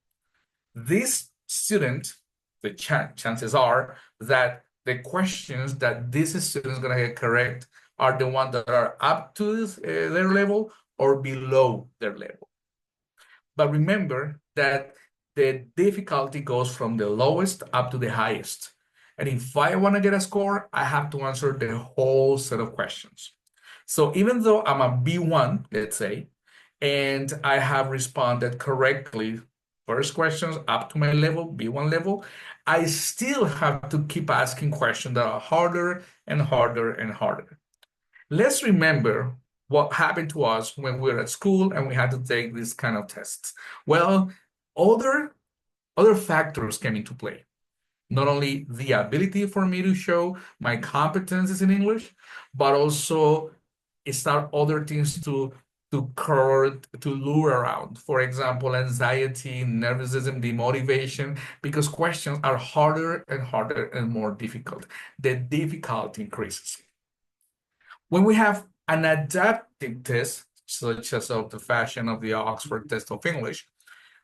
this student, the chances are that the questions that this student is going to get correct are the ones that are up to their level or below their level. But remember that the difficulty goes from the lowest up to the highest. And if I want to get a score, I have to answer the whole set of questions. So even though I'm a B1, let's say, and I have responded correctly first questions up to my level, B1 level, I still have to keep asking questions that are harder and harder and harder. Let's remember what happened to us when we were at school and we had to take these kind of tests. Well, other factors came into play. Not only the ability for me to show my competencies in English, but also start other things to lure around. For example, anxiety, nervosism, demotivation, because questions are harder and harder and more difficult. The difficulty increases. When we have an adaptive test, such as of the fashion of the Oxford Test of English,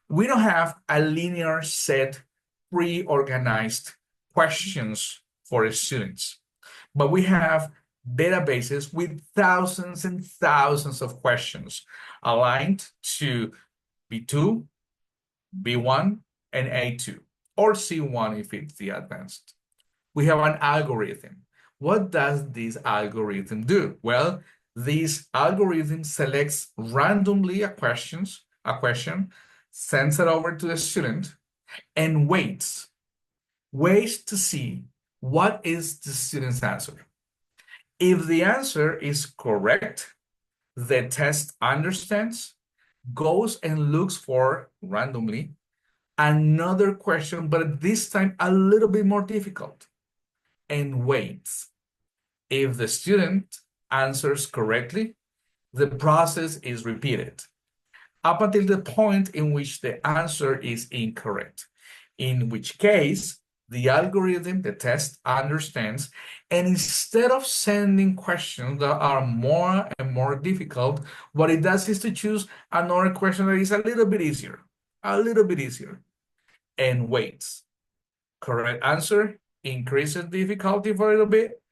we don't have a linear set, pre-organized questions for students, but we have databases with thousands and thousands of questions aligned to B2, B1, and A2, or C1 if it's the advanced. We have an algorithm. What does this algorithm do? Well, this algorithm selects randomly a question, sends it over to the student, and waits to see what is the student's answer. If the answer is correct, the test understands, goes and looks for randomly another question, but this time a little bit more difficult, and waits. If the student answers correctly, the process is repeated up until the point in which the answer is incorrect, in which case the algorithm, the test, understands, and instead of sending questions that are more and more difficult, what it does is to choose another question that is a little bit easier, and waits. Correct answer increases difficulty for a little bit.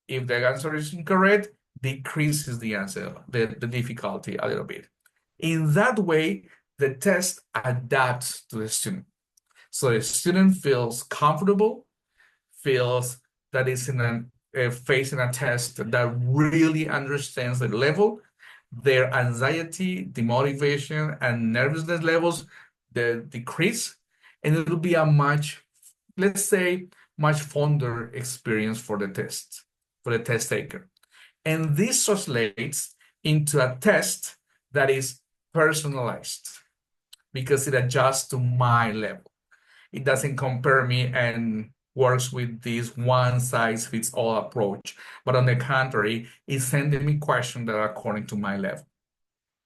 If the answer is incorrect, decreases the answer, the difficulty a little bit. In that way, the test adapts to the student. So the student feels comfortable, feels that is facing a test that really understands the level, their anxiety, demotivation, and nervousness levels decrease, and it will be a much, let's say, much fonder experience for the test taker. And this translates into a test that is personalized because it adjusts to my level. It doesn't compare me and works with this one-size-fits-all approach, but on the contrary, it's sending me questions that are according to my level.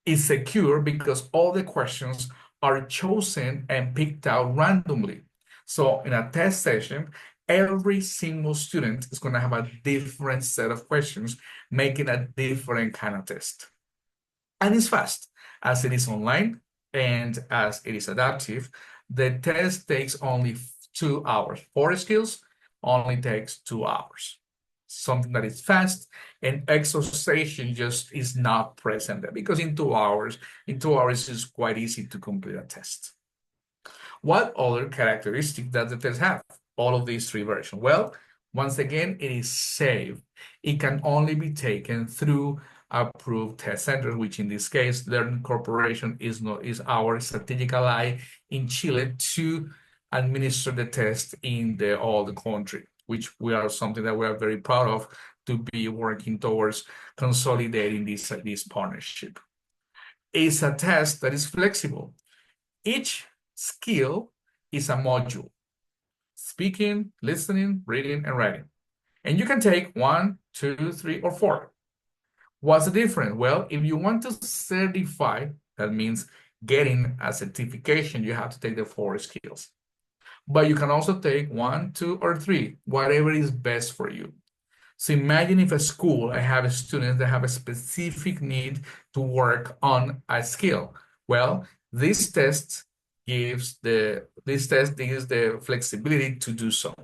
It's secure because all the questions are chosen and picked out randomly. So in a test session, every single student is going to have a different set of questions, making a different kind of test. And it's fast, as it is online and as it is adaptive. The test takes only 2 hours. 4 skills only takes 2 hours. Something that is fast, and exhaustion just is not present there because in 2 hours, it's quite easy to complete a test. What other characteristics does the test have? All of these 3 versions. Well, once again, it is safe. It can only be taken through approved test centers, which in this case, Learning Corporation is our strategic ally in Chile to administer the test in all the country, which we are something that we are very proud of to be working towards consolidating this partnership. It's a test that is flexible. Each skill is a module: speaking, listening, reading, and writing. And you can take 1, 2, 3, or 4. What's the difference? Well, if you want to certify, that means getting a certification, you have to take the 4 skills. But you can also take 1, 2, or 3, whatever is best for you. So imagine if a school, I have students that have a specific need to work on a skill. Well, this test gives the flexibility to do so.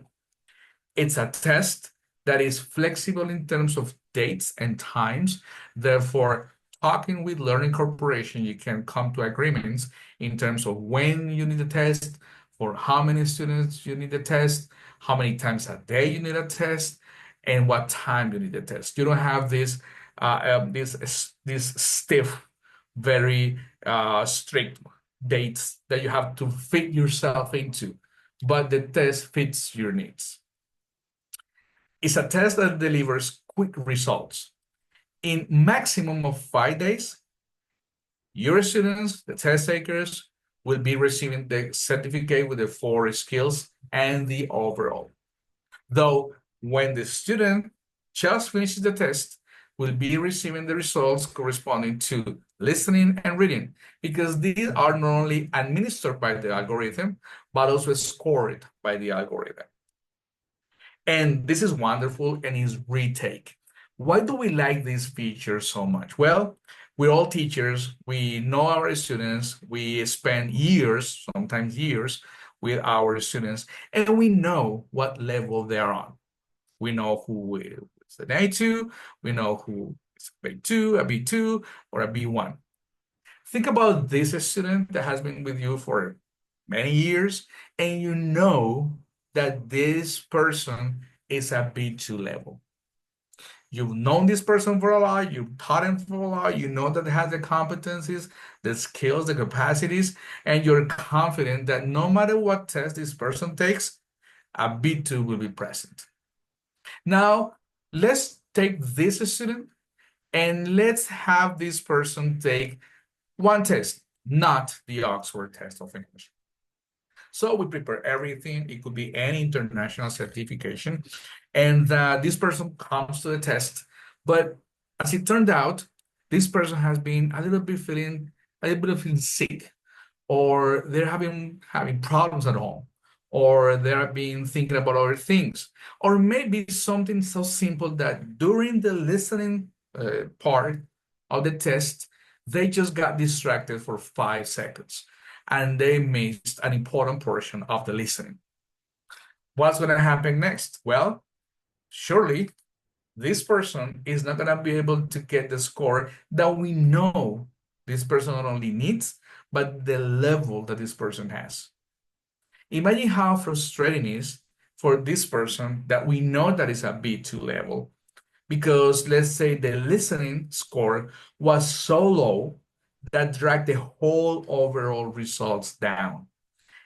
It's a test that is flexible in terms of dates and times. Therefore, talking with Learning Corporation, you can come to agreements in terms of when you need a test, for how many students you need a test, how many times a day you need a test, and what time you need a test. You don't have this stiff, very strict dates that you have to fit yourself into, but the test fits your needs. It's a test that delivers quick results. In maximum of 5 days, your students, the test takers, will be receiving the certificate with the 4 skills and the overall. Though when the student just finishes the test, will be receiving the results corresponding to listening and reading, because these are not only administered by the algorithm, but also scored by the algorithm. And this is wonderful and is retake. Why do we like this feature so much? Well, we're all teachers. We know our students. We spend years, sometimes years, with our students, and we know what level they are on. We know who is an A2, we know who is a B2, a B2, or a B1. Think about this student that has been with you for many years, and you know that this person is a B2 level. You've known this person for a while, you've taught him for a while, you know that they have the competencies, the skills, the capacities, and you're confident that no matter what test this person takes, a B2 will be present. Now, let's take this student and let's have this person take one test, not the Oxford test of English. So we prepare everything. It could be any international certification. And this person comes to the test. But as it turned out, this person has been a little bit feeling sick, or they're having problems at home, or they're been thinking about other things, or maybe something so simple that during the listening part of the test, they just got distracted for 5 seconds and they missed an important portion of the listening. What's going to happen next? Well, surely this person is not going to be able to get the score that we know this person not only needs, but the level that this person has. Imagine how frustrating it is for this person that we know that is a B2 level, because let's say the listening score was so low that dragged the whole overall results down.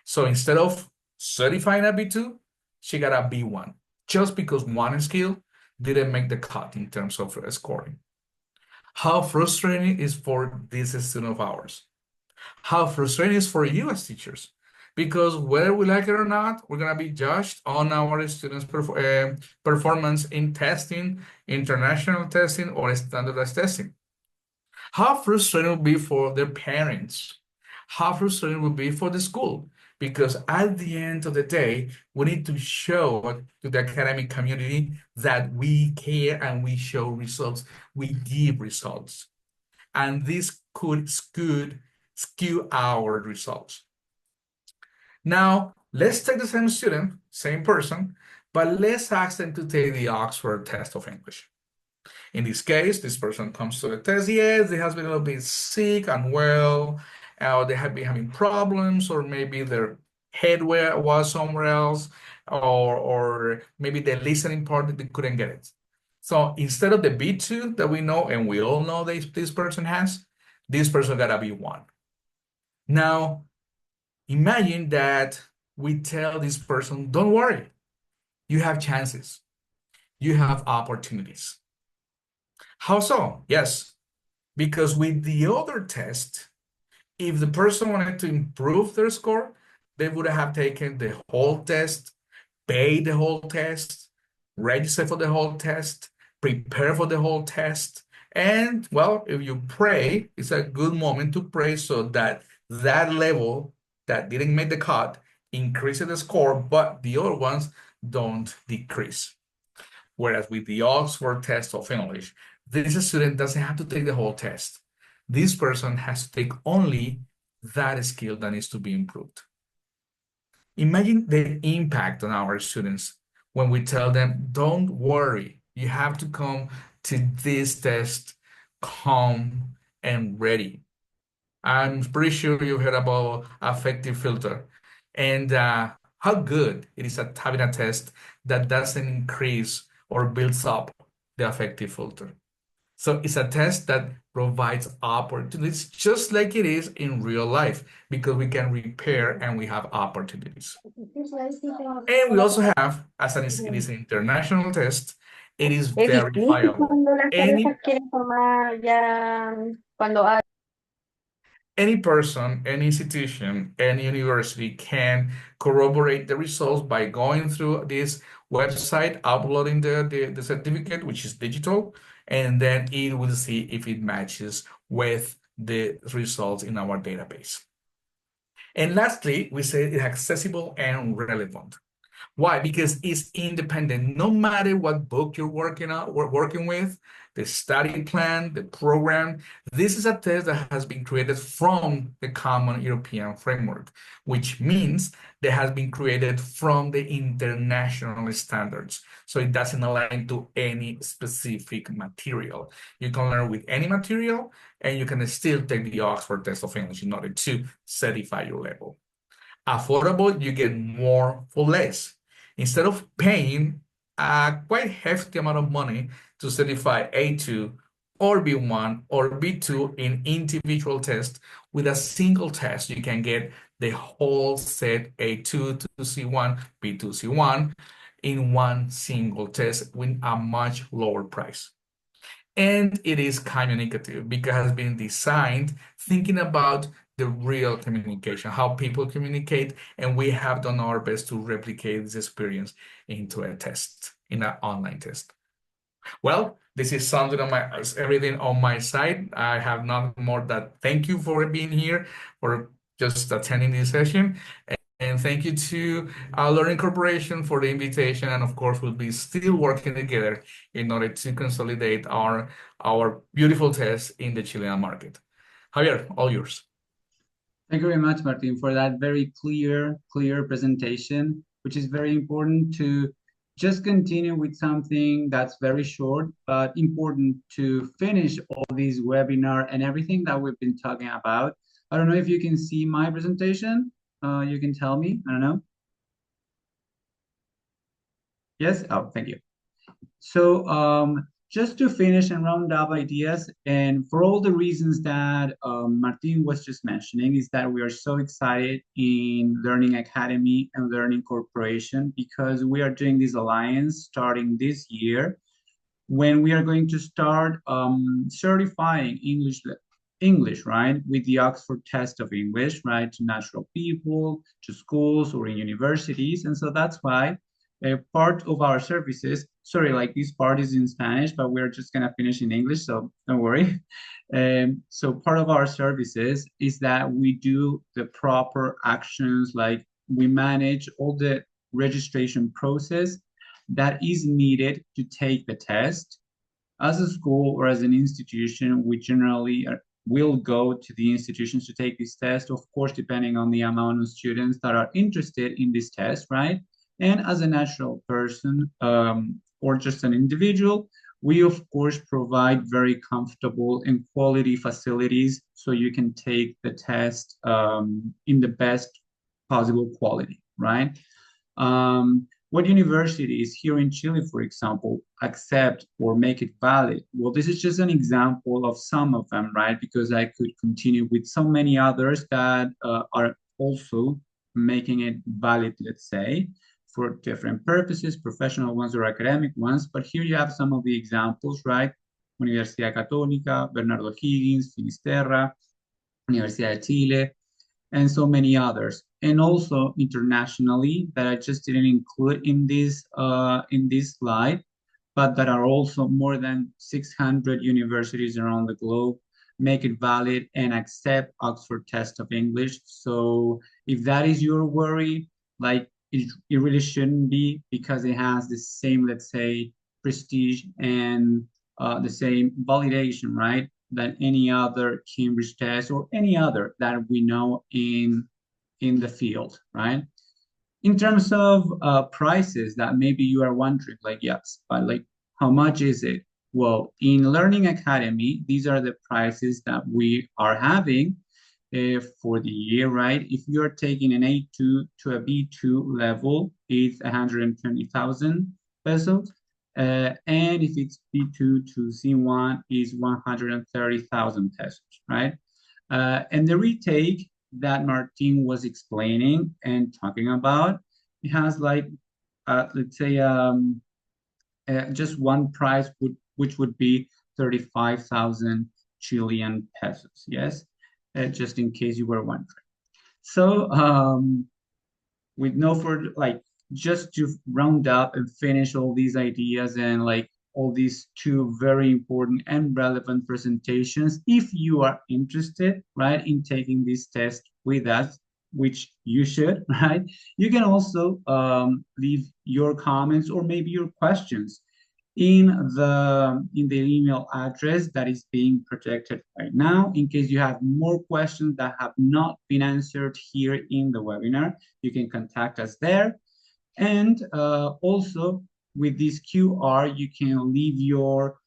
So instead of certifying a B2, she got a B1, just because one skill didn't make the cut in terms of scoring. How frustrating is for this student of ours? How frustrating is for you as teachers? Because whether we like it or not, we're gonna be judged on our students' performance in testing, international testing, or standardized testing. How frustrating it will be for their parents? How frustrating it will be for the school? Because at the end of the day, we need to show to the academic community that we care and we show results, we give results. And this could skew our results. Now, let's take the same student, same person, but let's ask them to take the Oxford test of English. In this case, this person comes to the test. Yes, they have been a little bit sick, unwell, or they have been having problems, or maybe their head was somewhere else, or maybe the listening part they couldn't get it. So instead of the B2 that we know, and we all know this person has, this person got a B1. Now, imagine that we tell this person, don't worry, you have chances, you have opportunities. How so? Yes, because with the other test, if the person wanted to improve their score, they would have taken the whole test, paid the whole test, register for the whole test, prepare for the whole test. And well, if you pray, it's a good moment to pray so that that level that didn't make the cut increases the score, but the other ones don't decrease. Whereas with the Oxford test of English, this student doesn't have to take the whole test. This person has to take only that skill that needs to be improved. Imagine the impact on our students when we tell them, don't worry, you have to come to this test calm and ready. I'm pretty sure you heard about affective filter and how good it is at having a test that doesn't increase or builds up the affective filter. So it's a test that provides opportunities just like it is in real life because we can repair and we have opportunities. And we also have, as it is an international test, it is verifiable. Any person, any institution, any university can corroborate the results by going through this website, uploading the certificate, which is digital, and then it will see if it matches with the results in our database. And lastly, we say it's accessible and relevant. Why? Because it's independent. No matter what book you're working with, the study plan, the program, this is a test that has been created from the Common European Framework, which means that has been created from the international standards. So it doesn't align to any specific material. You can learn with any material, and you can still take the Oxford test of English in order to certify your level. Affordable, you get more for less. Instead of paying a quite hefty amount of money to certify A2 or B1 or B2 in individual tests, with a single test, you can get the whole set A2 to C1, B2, C1 in one single test with a much lower price. And it is communicative because it has been designed thinking about the real communication, how people communicate, and we have done our best to replicate this experience into a test, in an online test. Well, this is something everything on my side. I have nothing more than thank you for being here, for just attending this session. And thank you to Learning Corporation for the invitation. And of course, we'll be still working together in order to consolidate our beautiful tests in the Chilean market. Javier, all yours. Thank you very much, Martin, for that very clear presentation, which is very important to just continue with something that's very short, but important to finish all these webinar and everything that we've been talking about. I don't know if you can see my presentation. You can tell me, I don't know. Yes, oh, thank you. So just to finish and round up ideas, and for all the reasons that Martin was just mentioning, is that we are so excited in Learning Academy and Learning Corporation because we are doing this alliance starting this year when we are going to start certifying English, right, with the Oxford test of English, right, to natural people, to schools or in universities. And so that's why part of our services, sorry, like this part is in Spanish, but we're just gonna finish in English, so don't worry. So part of our services is that we do the proper actions, like we manage all the registration process that is needed to take the test. As a school or as an institution, we generally will go to the institutions to take this test, of course, depending on the amount of students that are interested in this test, right? And as a natural person or just an individual, we of course provide very comfortable and quality facilities so you can take the test in the best possible quality, right? What universities here in Chile, for example, accept or make it valid? Well, this is just an example of some of them, right? Because I could continue with so many others that are also making it valid, let's say, for different purposes, professional ones or academic ones. But here you have some of the examples, right? Universidad Católica, Bernardo Higgins, Finisterra, Universidad de Chile, and so many others. And also internationally that I just didn't include in this slide, but that are also more than 600 universities around the globe make it valid and accept Oxford test of English. So if that is your worry, like it really shouldn't be, because it has the same, let's say, prestige and the same validation, right, than any other Cambridge test or any other that we know in the field, right? In terms of prices, that maybe you are wondering, like, yes, but like, how much is it? Well, in Learning Academy, these are the prices that we are having for the year, right? If you're taking an A2 to a B2 level, it's 120,000 pesos. And if it's B2 to C1 is 130,000 pesos, right? And the retake that Martin was explaining and talking about, it has like, let's say, just one price, which would be 35,000 Chilean pesos, yes? Just in case you were wondering. So with no further, like, just to round up and finish all these ideas and like all these two very important and relevant presentations, if you are interested, right, in taking this test with us, which you should, right, you can also leave your comments or maybe your questions in the email address that is being projected right now. In case you have more questions that have not been answered here in the webinar, you can contact us there. And also with this QR, you can leave your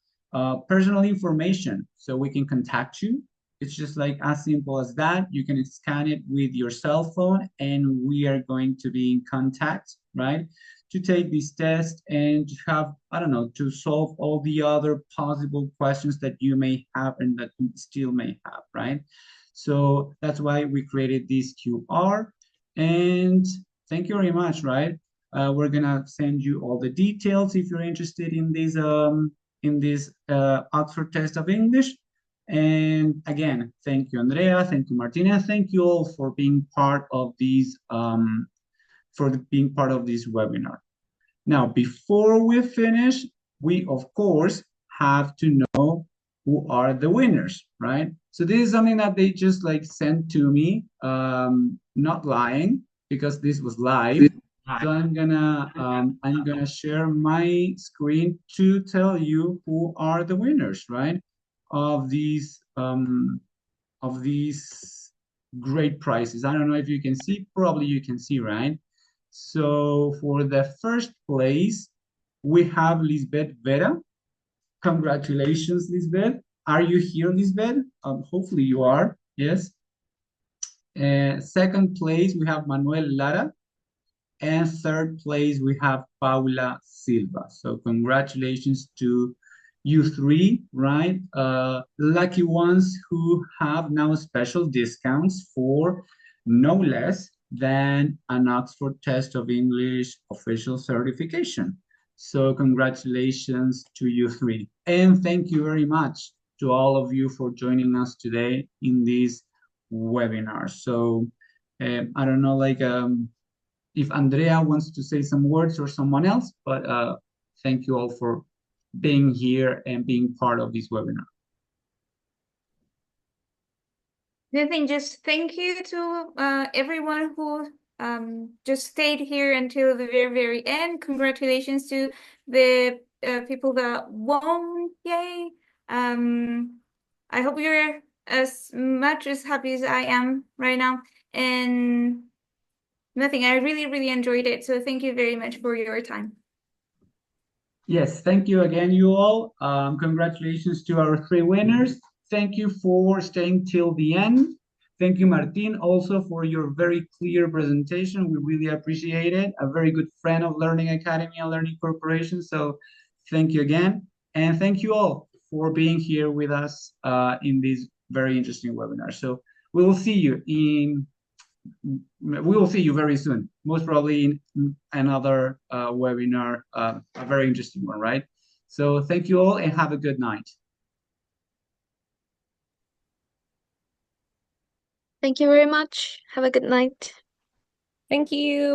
personal information so we can contact you. It's just like as simple as that. You can scan it with your cell phone and we are going to be in contact, right, to take this test and to have, I don't know, to solve all the other possible questions that you may have and that you still may have, right? So that's why we created this QR. And thank you very much, right? We're gonna send you all the details if you're interested in this Oxford test of English. And again, thank you, Andrea. Thank you, Martina. Thank you all for being part of these being part of this webinar. Now, before we finish, we of course have to know who are the winners, right? So this is something that they just like sent to me, not lying, because this was live. So I'm gonna share my screen to tell you who are the winners, right? Of these great prizes. I don't know if you can see, probably you can see, right? So for the first place, we have Lisbeth Vera. Congratulations, Lisbeth. Are you here, Lisbeth? Hopefully you are, yes. Second place, we have Manuel Lara. And third place, we have Paula Silva. So congratulations to you three, right? Lucky ones who have now special discounts for no less than an Oxford Test of English official certification. So congratulations to you three. And thank you very much to all of you for joining us today in this webinar. So I don't know, like, if Andrea wants to say some words or someone else, but thank you all for being here and being part of this webinar. Nothing, just thank you to everyone who just stayed here until the very, very end. Congratulations to the people that won, yay. I hope you're as much as happy as I am right now. And nothing, I really, really enjoyed it. So thank you very much for your time. Yes, thank you again, you all. Congratulations to our three winners. Thank you for staying till the end. Thank you, Martin, also for your very clear presentation. We really appreciate it. A very good friend of Learning Academy and Learning Corporation. So thank you again. And thank you all for being here with us in this very interesting webinar. So we will see you very soon, most probably in another webinar, a very interesting one, right? So thank you all and have a good night. Thank you very much. Have a good night. Thank you.